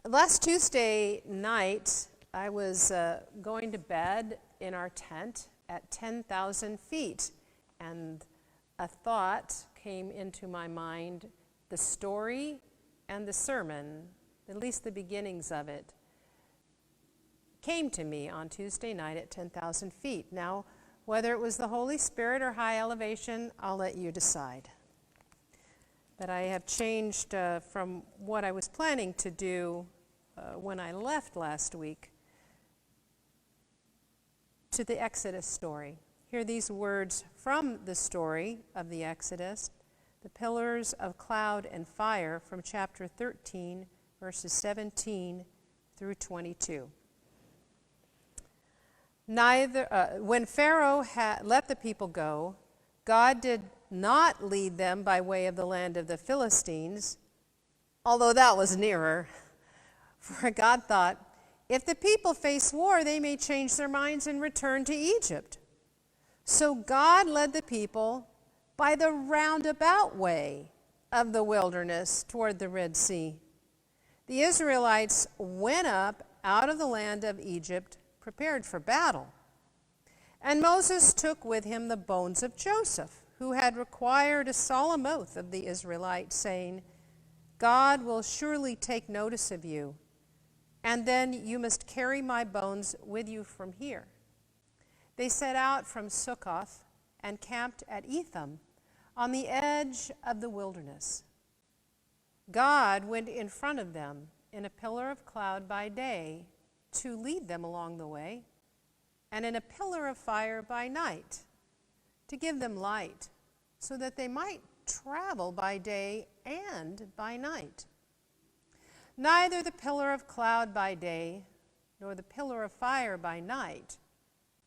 Last Tuesday night, I was going to bed in our tent at 10,000 feet, and a thought came into my mind, the story and the sermon, at least the beginnings of it, came to me on Tuesday night at 10,000 feet. Now, whether it was the Holy Spirit or high elevation, I'll let you decide. But I have changed from what I was planning to do when I left last week to the Exodus story. Hear these words from the story of the Exodus, the pillars of cloud and fire from chapter 13, verses 17 through 22. When Pharaoh had let the people go, God did not lead them by way of the land of the Philistines, although that was nearer. For God thought, if the people face war, they may change their minds and return to Egypt. So God led the people by the roundabout way of the wilderness toward the Red Sea. The Israelites went up out of the land of Egypt, prepared for battle. And Moses took with him the bones of Joseph, who had required a solemn oath of the Israelites, saying, God will surely take notice of you, and then you must carry my bones with you from here. They set out from Succoth and camped at Etham on the edge of the wilderness. God went in front of them in a pillar of cloud by day to lead them along the way, and in a pillar of fire by night to give them light, so that they might travel by day and by night. Neither the pillar of cloud by day nor the pillar of fire by night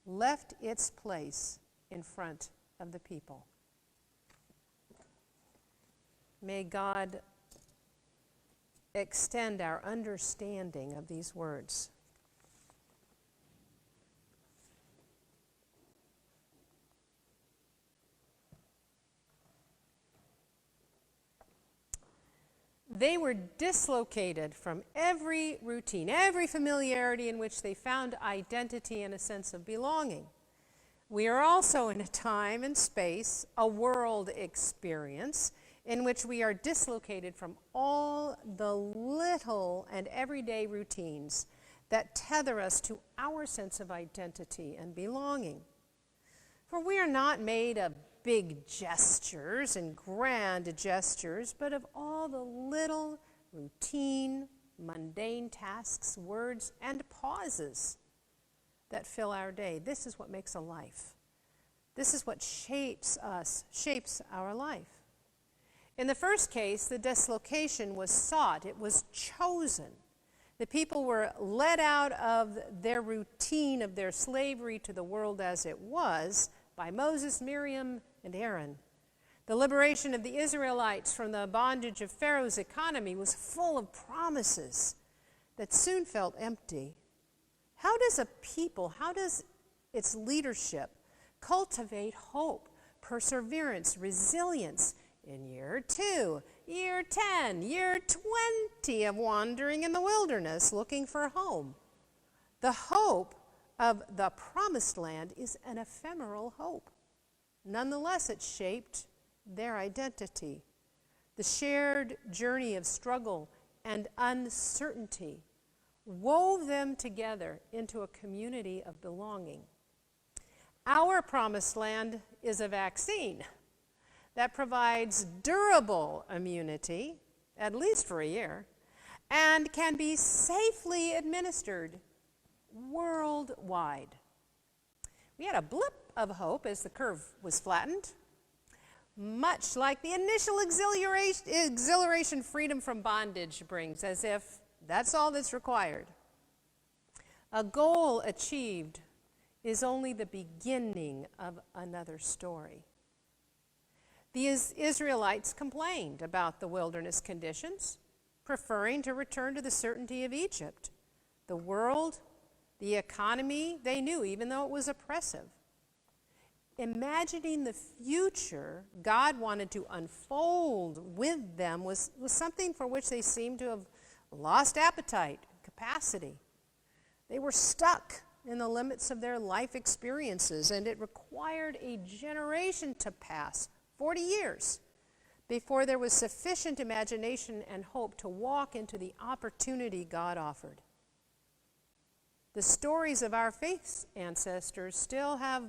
left its place in front of the people. May God extend our understanding of these words. They were dislocated from every routine, every familiarity in which they found identity and a sense of belonging. We are also in a time and space, a world experience, in which we are dislocated from all the little and everyday routines that tether us to our sense of identity and belonging. For we are not made of big gestures and grand gestures, but of all the little, routine, mundane tasks, words, and pauses that fill our day. This is what makes a life. This is what shapes us, shapes our life. In the first case, the dislocation was sought. It was chosen. The people were led out of their routine of their slavery to the world as it was by Moses, Miriam, and Aaron. The liberation of the Israelites from the bondage of Pharaoh's economy was full of promises that soon felt empty. How does a people, how does its leadership cultivate hope, perseverance, resilience in year 2, year 10, year 20 of wandering in the wilderness looking for a home? The hope of the promised land is an ephemeral hope. Nonetheless, it shaped their identity. The shared journey of struggle and uncertainty wove them together into a community of belonging. Our promised land is a vaccine that provides durable immunity, at least for a year, and can be safely administered worldwide. We had a blip of hope as the curve was flattened, much like the initial exhilaration freedom from bondage brings, as if that's all that's required. A goal achieved is only the beginning of another story. The Israelites complained about the wilderness conditions, preferring to return to the certainty of Egypt. The world, the economy, they knew, even though it was oppressive. Imagining the future God wanted to unfold with them was something for which they seemed to have lost appetite, capacity. They were stuck in the limits of their life experiences, and it required a generation to pass, 40 years, before there was sufficient imagination and hope to walk into the opportunity God offered. The stories of our faith's ancestors still have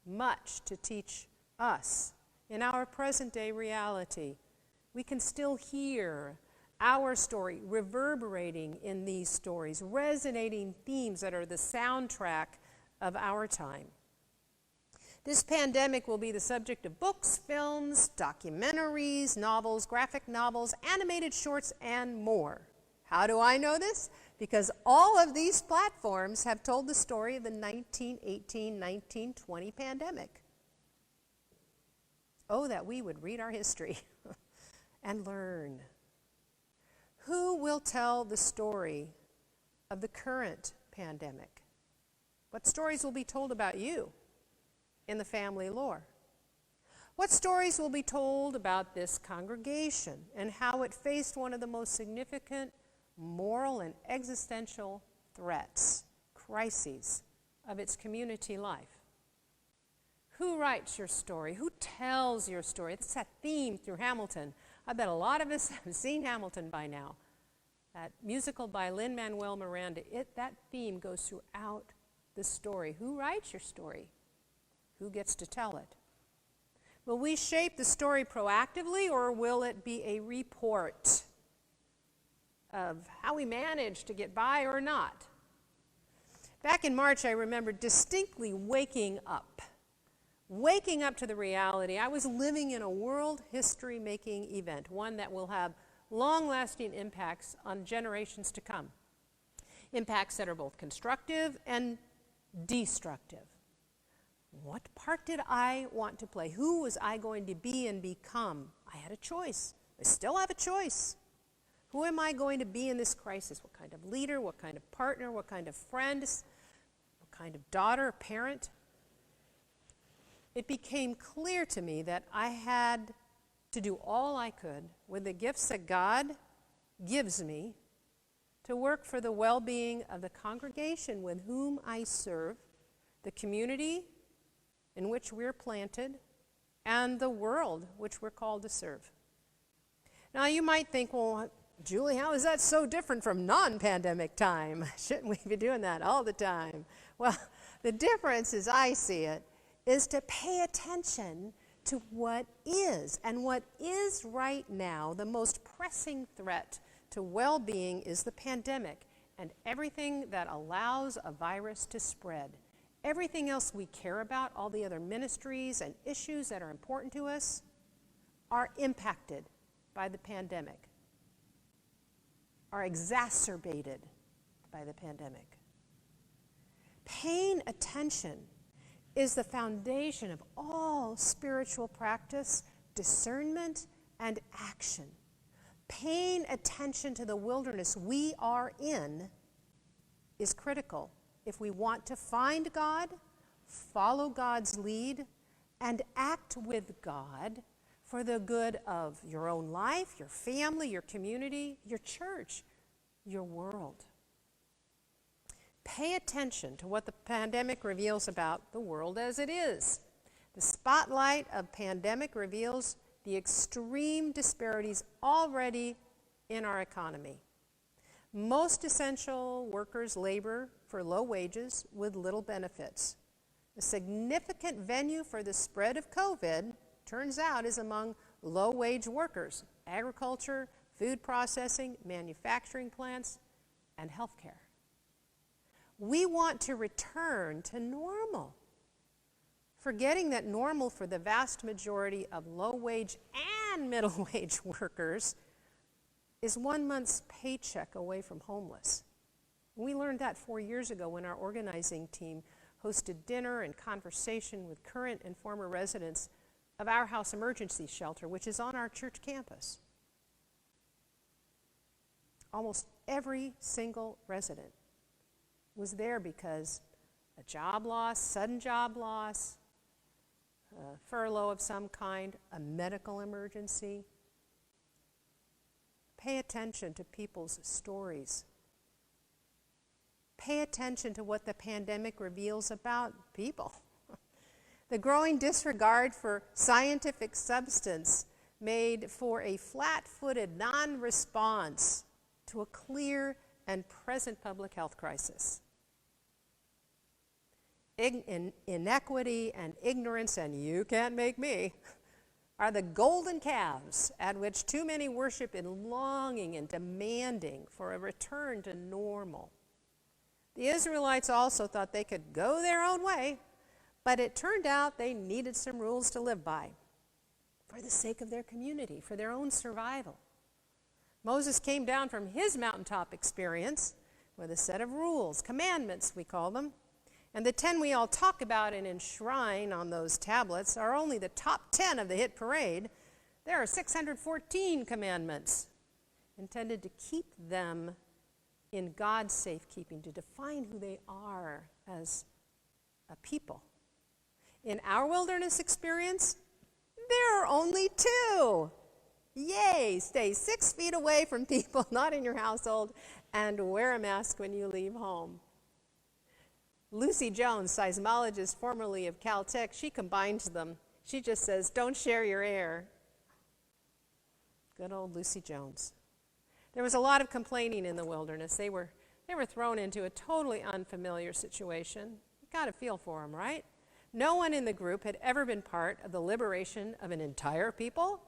much to teach us in our present-day reality. We can still hear our story reverberating in these stories, resonating themes that are the soundtrack of our time. This pandemic will be the subject of books, films, documentaries, novels, graphic novels, animated shorts, and more. How do I know this? Because all of these platforms have told the story of the 1918-1920 pandemic. Oh, that we would read our history and learn. Who will tell the story of the current pandemic? What stories will be told about you in the family lore? What stories will be told about this congregation and how it faced one of the most significant moral and existential threats, crises of its community life? Who writes your story? Who tells your story? It's that theme through Hamilton. I bet a lot of us have seen Hamilton by now. That musical by Lin-Manuel Miranda, that theme goes throughout the story. Who writes your story? Who gets to tell it? Will we shape the story proactively, or will it be a report of how we managed to get by or not? Back in March, I remember distinctly waking up to the reality. I was living in a world history-making event, one that will have long-lasting impacts on generations to come. Impacts that are both constructive and destructive. What part did I want to play? Who was I going to be and become? I had a choice. I still have a choice. Who am I going to be in this crisis? What kind of leader? What kind of partner? What kind of friend? What kind of daughter, parent? It became clear to me that I had to do all I could with the gifts that God gives me to work for the well-being of the congregation with whom I serve, the community in which we're planted, and the world which we're called to serve. Now you might think, well, Julie, how is that so different from non-pandemic time? Shouldn't we be doing that all the time? Well, the difference, as I see it, is to pay attention to what is. And what is right now the most pressing threat to well-being is the pandemic and everything that allows a virus to spread. Everything else we care about, all the other ministries and issues that are important to us, are impacted by the pandemic, are exacerbated by the pandemic. Paying attention is the foundation of all spiritual practice, discernment, and action. Paying attention to the wilderness we are in is critical if we want to find God, follow God's lead, and act with God for the good of your own life, your family, your community, your church, your world. Pay attention to what the pandemic reveals about the world as it is. The spotlight of pandemic reveals the extreme disparities already in our economy. Most essential workers labor for low wages with little benefits. A significant venue for the spread of COVID, turns out, is among low-wage workers: agriculture, food processing, manufacturing plants, and healthcare. We want to return to normal, forgetting that normal for the vast majority of low-wage and middle-wage workers is 1 month's paycheck away from homeless. We learned that 4 years ago when our organizing team hosted dinner and conversation with current and former residents of Our House Emergency Shelter, which is on our church campus. Almost every single resident was there because a job loss, sudden job loss, a furlough of some kind, a medical emergency. Pay attention to people's stories. Pay attention to what the pandemic reveals about people. The growing disregard for scientific substance made for a flat-footed non-response to a clear and present public health crisis. Inequity and ignorance, and you can't make me, are the golden calves at which too many worship in longing and demanding for a return to normal. The Israelites also thought they could go their own way, but it turned out they needed some rules to live by for the sake of their community, for their own survival. Moses came down from his mountaintop experience with a set of rules, commandments we call them, and the 10 we all talk about and enshrine on those tablets are only the top 10 of the hit parade. There are 614 commandments intended to keep them in God's safekeeping, to define who they are as a people. In our wilderness experience, there are only 2. Yay! Stay 6 feet away from people not in your household and wear a mask when you leave home. Lucy Jones, seismologist formerly of Caltech, she combines them. She just says, don't share your air. Good old Lucy Jones. There was a lot of complaining in the wilderness. They were thrown into a totally unfamiliar situation. You got to feel for them, right? No one in the group had ever been part of the liberation of an entire people,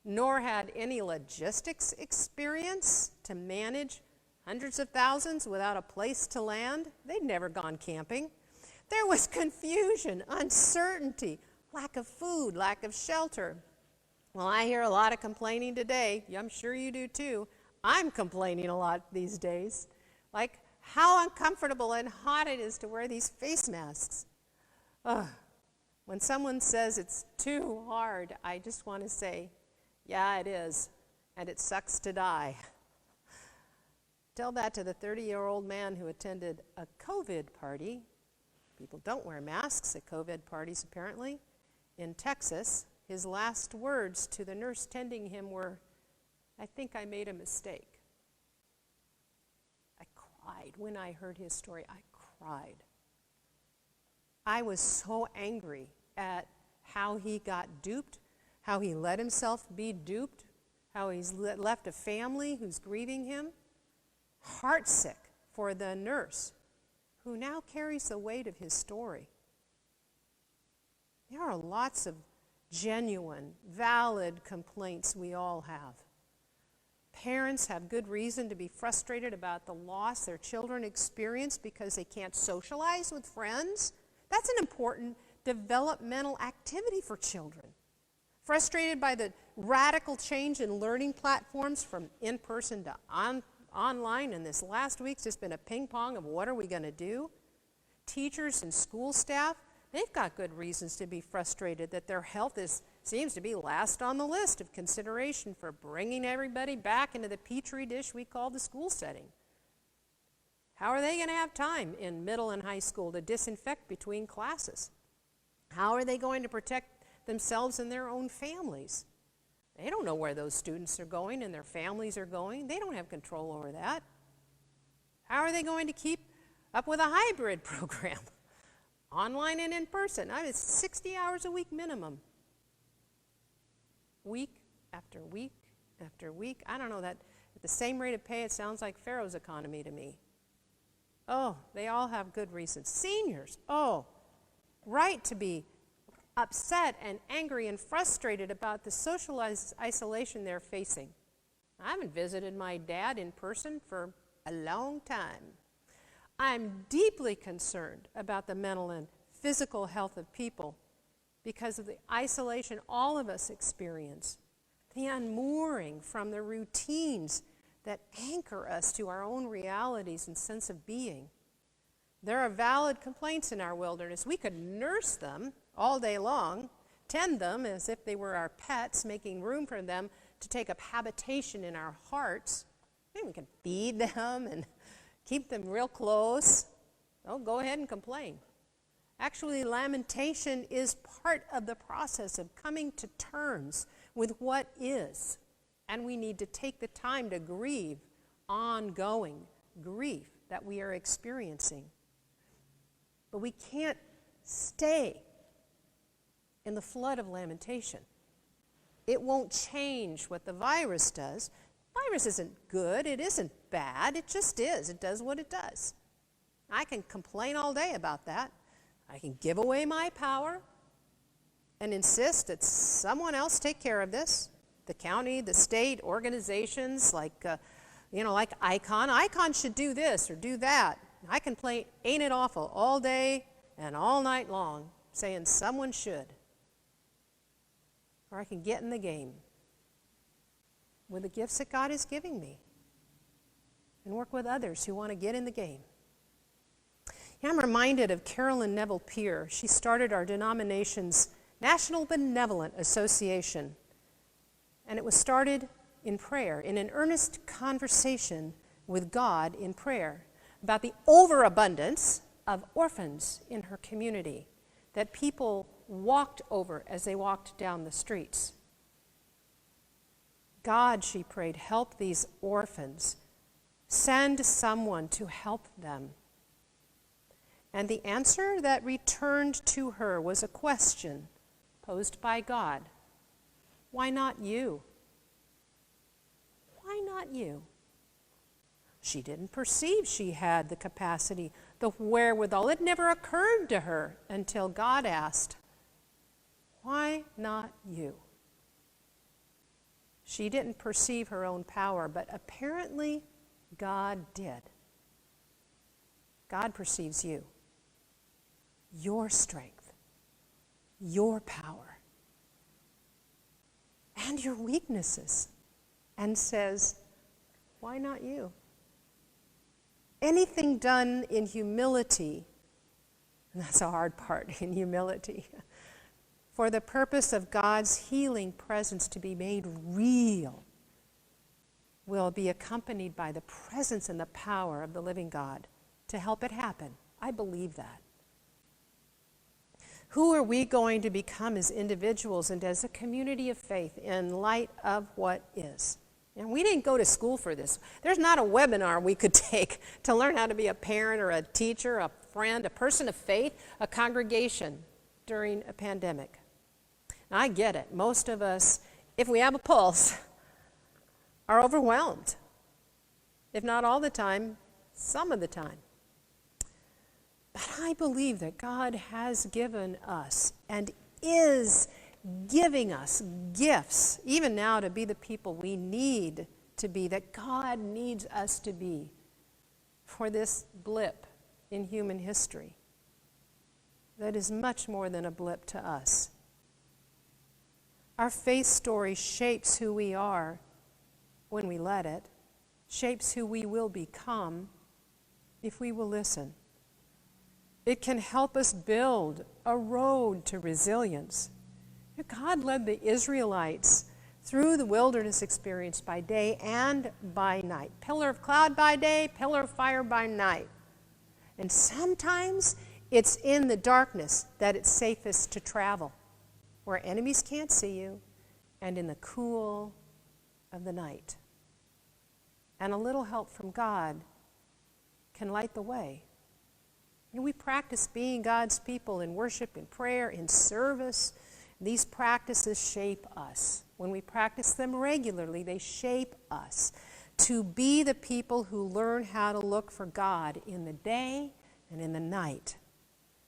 nor had any logistics experience to manage hundreds of thousands without a place to land. They'd never gone camping. There was confusion, uncertainty, lack of food, lack of shelter. Well, I hear a lot of complaining today. I'm sure you do too. I'm complaining a lot these days. Like how uncomfortable and hot it is to wear these face masks. When someone says it's too hard, I just want to say, yeah, it is, and it sucks to die. Tell that to the 30-year-old man who attended a COVID party. People don't wear masks at COVID parties, apparently. In Texas, his last words to the nurse tending him were, I think I made a mistake. I cried when I heard his story. I cried. I was so angry at how he got duped, how he let himself be duped, how he's left a family who's grieving him. Heartsick for the nurse who now carries the weight of his story. There are lots of genuine, valid complaints we all have. Parents have good reason to be frustrated about the loss their children experience because they can't socialize with friends. That's an important developmental activity for children. Frustrated by the radical change in learning platforms from in-person to online, and this last week's just been a ping pong of what are we going to do. Teachers and school staff, they've got good reasons to be frustrated that their health seems to be last on the list of consideration for bringing everybody back into the petri dish we call the school setting. How are they going to have time in middle and high school to disinfect between classes? How are they going to protect themselves and their own families? They don't know where those students are going and their families are going. They don't have control over that. How are they going to keep up with a hybrid program? Online and in person. It's 60 hours a week minimum. Week after week after week. I don't know, that at the same rate of pay, it sounds like Pharaoh's economy to me. Oh, they all have good reasons. Seniors, right to be upset and angry and frustrated about the social isolation they're facing. I haven't visited my dad in person for a long time. I'm deeply concerned about the mental and physical health of people because of the isolation all of us experience, the unmooring from the routines that anchor us to our own realities and sense of being. There are valid complaints in our wilderness. We could nurse them all day long, tend them as if they were our pets, making room for them to take up habitation in our hearts. Maybe we can feed them and keep them real close. Go ahead and complain. Actually, lamentation is part of the process of coming to terms with what is. And we need to take the time to grieve ongoing grief that we are experiencing. But we can't stay in the flood of lamentation. It won't change what the virus does. The virus isn't good, it isn't bad, it just is. It does what it does. I can complain all day about that. I can give away my power and insist that someone else take care of this. The county, the state, organizations like ICON. ICON should do this or do that. I can play Ain't It Awful all day and all night long, saying someone should. Or I can get in the game with the gifts that God is giving me and work with others who want to get in the game. I'm reminded of Carolyn Neville Peer. She started our denomination's National Benevolent Association, and it was started in prayer, in an earnest conversation with God in prayer about the overabundance of orphans in her community that people walked over as they walked down the streets. God, she prayed, help these orphans. Send someone to help them. And the answer that returned to her was a question posed by God. Why not you? Why not you? She didn't perceive she had the capacity, the wherewithal. It never occurred to her until God asked, why not you? She didn't perceive her own power, but apparently God did. God perceives you, your strength, your power, and your weaknesses, and says, why not you? Anything done in humility, and that's a hard part, in humility, for the purpose of God's healing presence to be made real, will be accompanied by the presence and the power of the living God to help it happen. I believe that. Who are we going to become as individuals and as a community of faith in light of what is? And we didn't go to school for this. There's not a webinar we could take to learn how to be a parent or a teacher, a friend, a person of faith, a congregation during a pandemic. Now, I get it. Most of us, if we have a pulse, are overwhelmed. If not all the time, some of the time. But I believe that God has given us and is giving us gifts, even now, to be the people we need to be, that God needs us to be for this blip in human history that is much more than a blip to us. Our faith story shapes who we are when we let it, shapes who we will become if we will listen. It can help us build a road to resilience. God led the Israelites through the wilderness experience by day and by night. Pillar of cloud by day, pillar of fire by night. And sometimes it's in the darkness that it's safest to travel, where enemies can't see you, and in the cool of the night. And a little help from God can light the way. And we practice being God's people in worship, in prayer, in service. These practices shape us. When we practice them regularly, they shape us to be the people who learn how to look for God in the day and in the night.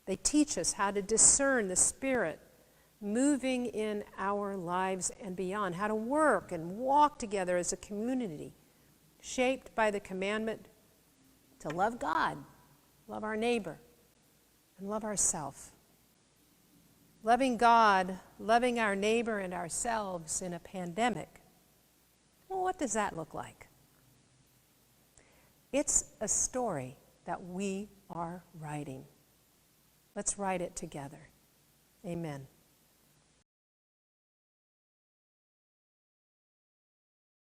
They teach us how to discern the Spirit moving in our lives and beyond, how to work and walk together as a community, shaped by the commandment to love God, love our neighbor, and love ourselves. Loving God, loving our neighbor and ourselves in a pandemic. Well, what does that look like? It's a story that we are writing. Let's write it together. Amen.